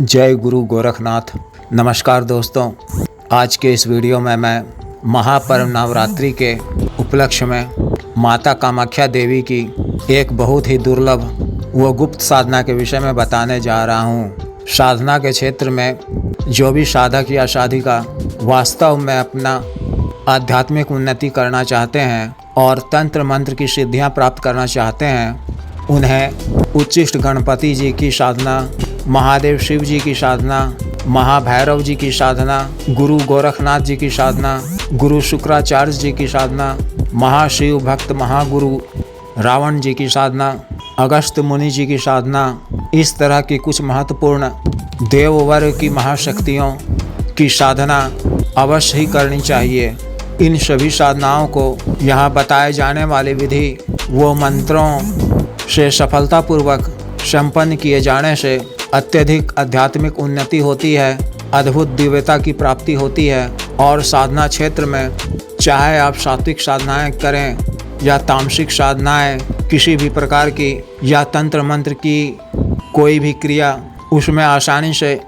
जय गुरु गोरखनाथ। नमस्कार दोस्तों, आज के इस वीडियो में मैं महापर्व नवरात्रि के उपलक्ष्य में माता कामाख्या देवी की एक बहुत ही दुर्लभ व गुप्त साधना के विषय में बताने जा रहा हूँ। साधना के क्षेत्र में जो भी साधक या साधिका वास्तव में अपना आध्यात्मिक उन्नति करना चाहते हैं और तंत्र मंत्र की सिद्धियाँ प्राप्त करना चाहते हैं, उन्हें उच्चिष्ट गणपति जी की साधना, महादेव शिव जी की साधना, महाभैरव जी की साधना, गुरु गोरखनाथ जी की साधना, गुरु शुक्राचार्य जी की साधना, महाशिव भक्त महागुरु रावण जी की साधना, अगस्त मुनि जी की साधना, इस तरह की कुछ महत्वपूर्ण देववर्ग की महाशक्तियों की साधना अवश्य ही करनी चाहिए। इन सभी साधनाओं को यहाँ बताए जाने वाली विधि व मंत्रों से सफलतापूर्वक संपन्न किए जाने से अत्यधिक आध्यात्मिक उन्नति होती है, अद्भुत दिव्यता की प्राप्ति होती है। और साधना क्षेत्र में चाहे आप सात्विक साधनाएं करें या तामसिक साधनाएं किसी भी प्रकार की या तंत्र मंत्र की कोई भी क्रिया, उसमें आसानी से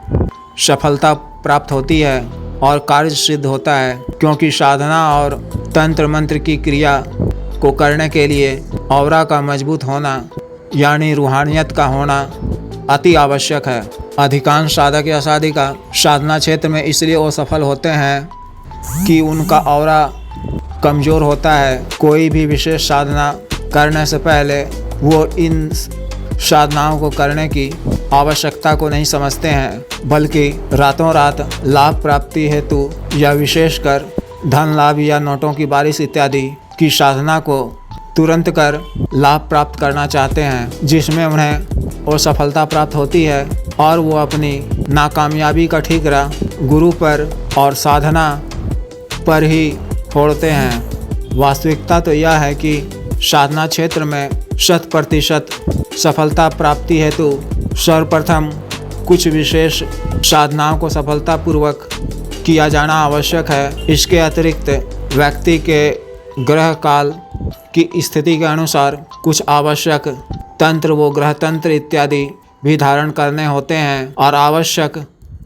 सफलता प्राप्त होती है और कार्य सिद्ध होता है। क्योंकि साधना और तंत्र मंत्र की क्रिया को करने के लिए औरा का मजबूत होना यानी रूहानियत का होना अति आवश्यक है। अधिकांश साधक या साधिका साधना क्षेत्र में इसलिए असफल होते हैं कि उनका औरा कमज़ोर होता है। कोई भी विशेष साधना करने से पहले वो इन साधनाओं को करने की आवश्यकता को नहीं समझते हैं, बल्कि रातों रात लाभ प्राप्ति हेतु या विशेषकर धन लाभ या नोटों की बारिश इत्यादि की साधना को तुरंत कर लाभ प्राप्त करना चाहते हैं, जिसमें उन्हें असफलता प्राप्त होती है और वो अपनी नाकामयाबी का ठीकरा गुरु पर और साधना पर ही फोड़ते हैं। वास्तविकता तो यह है कि साधना क्षेत्र में 100% सफलता प्राप्ति हेतु सर्वप्रथम कुछ विशेष साधनाओं को सफलतापूर्वक किया जाना आवश्यक है। इसके अतिरिक्त व्यक्ति के ग्रह काल की स्थिति के अनुसार कुछ आवश्यक तंत्र व ग्रह तंत्र इत्यादि भी धारण करने होते हैं और आवश्यक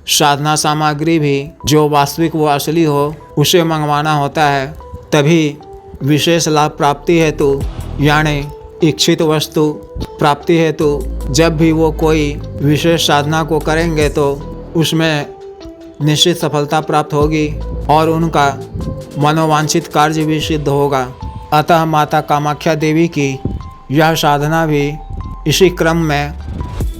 साधना सामग्री भी जो वास्तविक व असली हो उसे मंगवाना होता है। तभी विशेष लाभ प्राप्ति हेतु यानी इच्छित वस्तु प्राप्ति हेतु जब भी वो कोई विशेष साधना को करेंगे तो उसमें निश्चित सफलता प्राप्त होगी और उनका मनोवांछित कार्य भी सिद्ध होगा। अतः माता कामाख्या देवी की यह साधना भी इसी क्रम में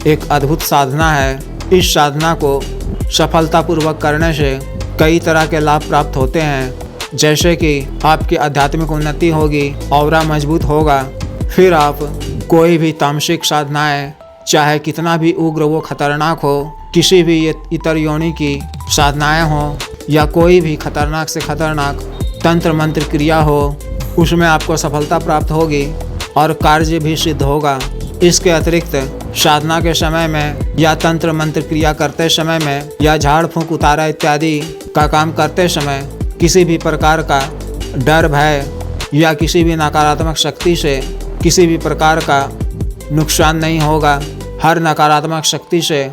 एक अद्भुत साधना है। इस साधना को सफलतापूर्वक करने से कई तरह के लाभ प्राप्त होते हैं, जैसे कि आपकी आध्यात्मिक उन्नति होगी, औरा मजबूत होगा। फिर आप कोई भी तामसिक साधनाएं चाहे कितना भी उग्र व खतरनाक हो, किसी भी इतर योनि की साधनाएं हो या कोई भी खतरनाक से खतरनाक तंत्र मंत्र क्रिया हो, उसमें आपको सफलता प्राप्त होगी और कार्य भी सिद्ध होगा। इसके अतिरिक्त साधना के समय में या तंत्र मंत्र क्रिया करते समय में या झाड़ फूंक उतारा इत्यादि का काम करते समय किसी भी प्रकार का डर भय या किसी भी नकारात्मक शक्ति से किसी भी प्रकार का नुकसान नहीं होगा। हर नकारात्मक शक्ति से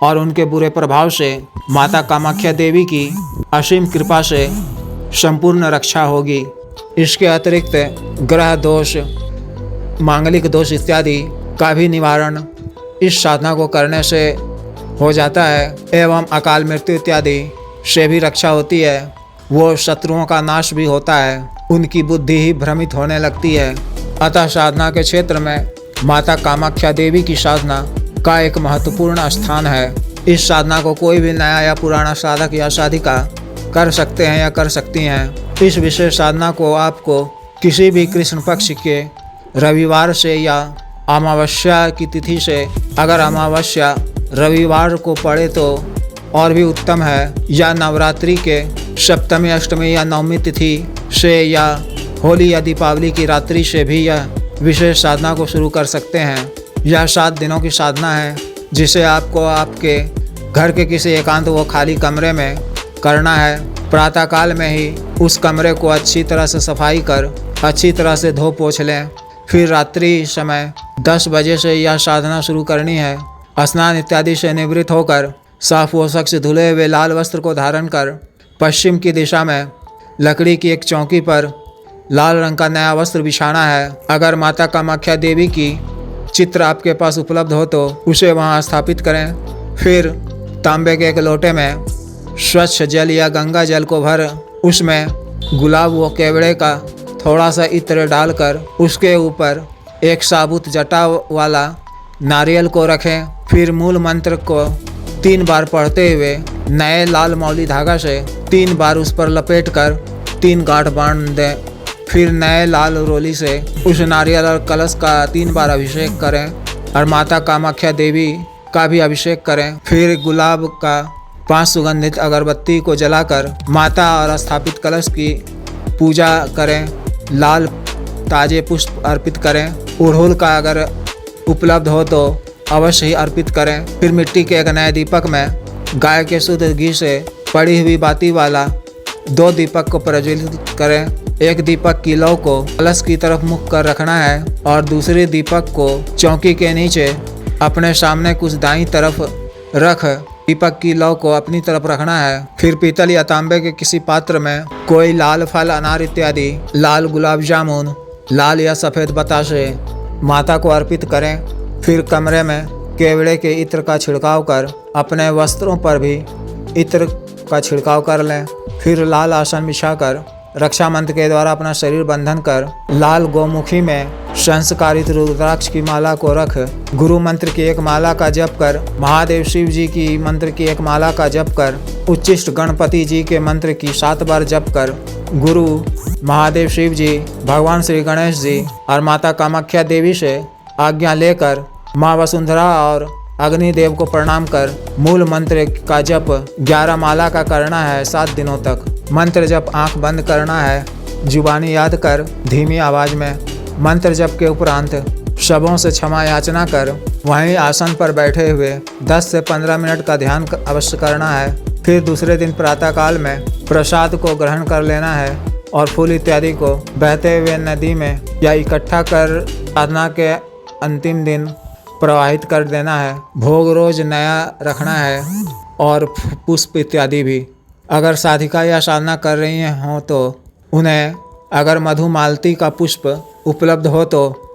और उनके बुरे प्रभाव से माता कामाख्या देवी की असीम कृपा से संपूर्ण रक्षा होगी। इसके अतिरिक्त ग्रह दोष, मांगलिक दोष इत्यादि का भी निवारण इस साधना को करने से हो जाता है एवं अकाल मृत्यु इत्यादि से भी रक्षा होती है। वो शत्रुओं का नाश भी होता है, उनकी बुद्धि ही भ्रमित होने लगती है। अतः साधना के क्षेत्र में माता कामाख्या देवी की साधना का एक महत्वपूर्ण स्थान है। इस साधना को कोई भी नया या पुराना साधक या साधिका कर सकते हैं या कर सकती हैं। इस विशेष साधना को आपको किसी भी कृष्ण पक्ष के रविवार से या अमावस्या की तिथि से, अगर अमावस्या रविवार को पड़े तो और भी उत्तम है, या नवरात्रि के सप्तमी अष्टमी या नवमी तिथि से या होली या दीपावली की रात्रि से भी यह विशेष साधना को शुरू कर सकते हैं। यह 7 दिनों की साधना है जिसे आपको आपके घर के किसी एकांत व खाली कमरे में करना है। प्रातःकाल में ही उस कमरे को अच्छी तरह से सफाई कर अच्छी तरह से धो पोंछ लें। फिर रात्रि समय 10 बजे से यह साधना शुरू करनी है। स्नान इत्यादि से निवृत्त होकर साफ वो शख्स धुले हुए लाल वस्त्र को धारण कर पश्चिम की दिशा में लकड़ी की एक चौकी पर लाल रंग का नया वस्त्र बिछाना है। अगर माता कामाख्या देवी की चित्र आपके पास उपलब्ध हो तो उसे वहां स्थापित करें। फिर तांबे के एक लोटे में स्वच्छ जल या गंगा जल को भर उसमें गुलाब व केवड़े का थोड़ा सा इत्र डालकर उसके ऊपर एक साबुत जटा वाला नारियल को रखें। फिर मूल मंत्र को 3 बार पढ़ते हुए नए लाल मौली धागा से 3 बार उस पर लपेटकर 3 गांठ बांध दें। फिर नए लाल रोली से उस नारियल और कलश का 3 बार अभिषेक करें और माता कामाख्या देवी का भी अभिषेक करें। फिर गुलाब का 5 सुगंधित अगरबत्ती को जलाकर माता और स्थापित कलश की पूजा करें। लाल ताजे पुष्प अर्पित करें। अड़हुल का अगर उपलब्ध हो तो अवश्य ही अर्पित करें। फिर मिट्टी के एक नए दीपक में गाय के शुद्ध घी से पड़ी हुई बाती वाला 2 दीपक को प्रज्वलित करें। एक दीपक की लौ को कलश की तरफ मुख कर रखना है और दूसरे दीपक को चौकी के नीचे अपने सामने कुछ दाईं तरफ रख दीपक की लौ को अपनी तरफ रखना है। फिर पीतल या तांबे के किसी पात्र में कोई लाल फल, अनार इत्यादि, लाल गुलाब जामुन, लाल या सफ़ेद बताशे माता को अर्पित करें। फिर कमरे में केवड़े के इत्र का छिड़काव कर अपने वस्त्रों पर भी इत्र का छिड़काव कर लें। फिर लाल आसन बिछाकर रक्षा मंत्र के द्वारा अपना शरीर बंधन कर लाल गौमुखी में संस्कारित रुद्राक्ष की माला को रख गुरु मंत्र की एक माला का जप कर, महादेव शिव जी की मंत्र की एक माला का जप कर, उच्चिष्ट गणपति जी के मंत्र की 7 बार जप कर गुरु महादेव शिव जी, भगवान श्री गणेश जी और माता कामाख्या देवी से आज्ञा लेकर माँ वसुंधरा और अग्निदेव को प्रणाम कर मूल मंत्र का जप 11 माला का करना है 7 दिनों तक। मंत्र जप आंख बंद करना है, जुबानी याद कर धीमी आवाज में। मंत्र जप के उपरांत शबों से क्षमा याचना कर वहीं आसन पर बैठे हुए 10 से 15 मिनट का ध्यान अवश्य करना है। फिर दूसरे दिन प्रातःकाल में प्रसाद को ग्रहण कर लेना है और फूल इत्यादि को बहते हुए नदी में या इकट्ठा कर साधना के अंतिम दिन प्रवाहित कर देना है। भोग रोज नया रखना है और पुष्प इत्यादि भी। अगर साधिका या साधना कर रही हों तो उन्हें अगर मधुमालती का पुष्प उपलब्ध हो तो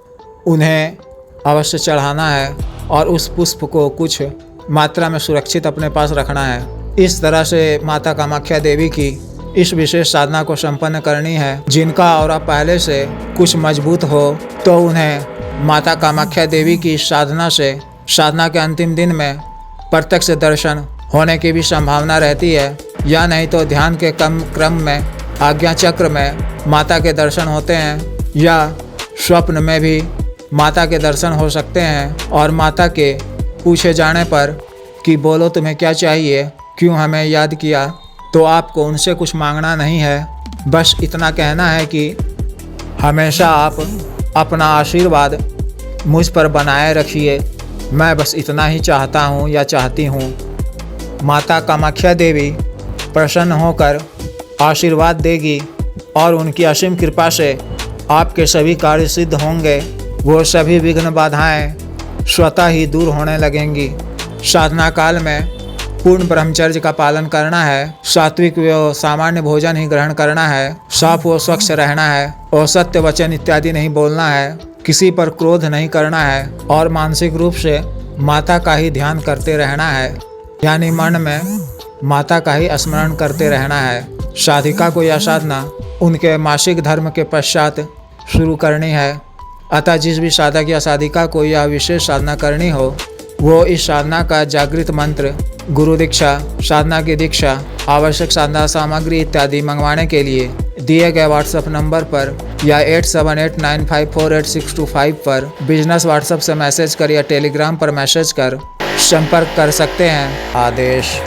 उन्हें अवश्य चढ़ाना है और उस पुष्प को कुछ मात्रा में सुरक्षित अपने पास रखना है। इस तरह से माता कामाख्या देवी की इस विशेष साधना को संपन्न करनी है। जिनका और पहले से कुछ मजबूत हो तो उन्हें माता कामाख्या देवी की साधना से साधना के अंतिम दिन में प्रत्यक्ष दर्शन होने की भी संभावना रहती है, या नहीं तो ध्यान के क्रम में आज्ञा चक्र में माता के दर्शन होते हैं या स्वप्न में भी माता के दर्शन हो सकते हैं। और माता के पूछे जाने पर कि बोलो तुम्हें क्या चाहिए, क्यों हमें याद किया, तो आपको उनसे कुछ मांगना नहीं है, बस इतना कहना है कि हमेशा आप अपना आशीर्वाद मुझ पर बनाए रखिए, मैं बस इतना ही चाहता हूँ या चाहती हूँ। माता कामाख्या देवी प्रसन्न होकर आशीर्वाद देगी और उनकी असीम कृपा से आपके सभी कार्य सिद्ध होंगे। वो सभी विघ्न बाधाएं स्वतः ही दूर होने लगेंगी। साधना काल में पूर्ण ब्रह्मचर्य का पालन करना है, सात्विक व सामान्य भोजन ही ग्रहण करना है, साफ व स्वच्छ रहना है, असत्य वचन इत्यादि नहीं बोलना है, किसी पर क्रोध नहीं करना है और मानसिक रूप से माता का ही ध्यान करते रहना है, यानी मन में माता का ही स्मरण करते रहना है। साधिका को यह साधना उनके मासिक धर्म के पश्चात शुरू करनी है। अतः जिस भी साधक या साधिका को यह विशेष साधना करनी हो वो इस साधना का जागृत मंत्र, गुरु दीक्षा, साधना की दीक्षा, आवश्यक साधना सामग्री इत्यादि मंगवाने के लिए दिए गए व्हाट्सएप नंबर पर या 8789548625 पर बिजनेस व्हाट्सएप से मैसेज कर या टेलीग्राम पर मैसेज कर संपर्क कर सकते हैं। आदेश।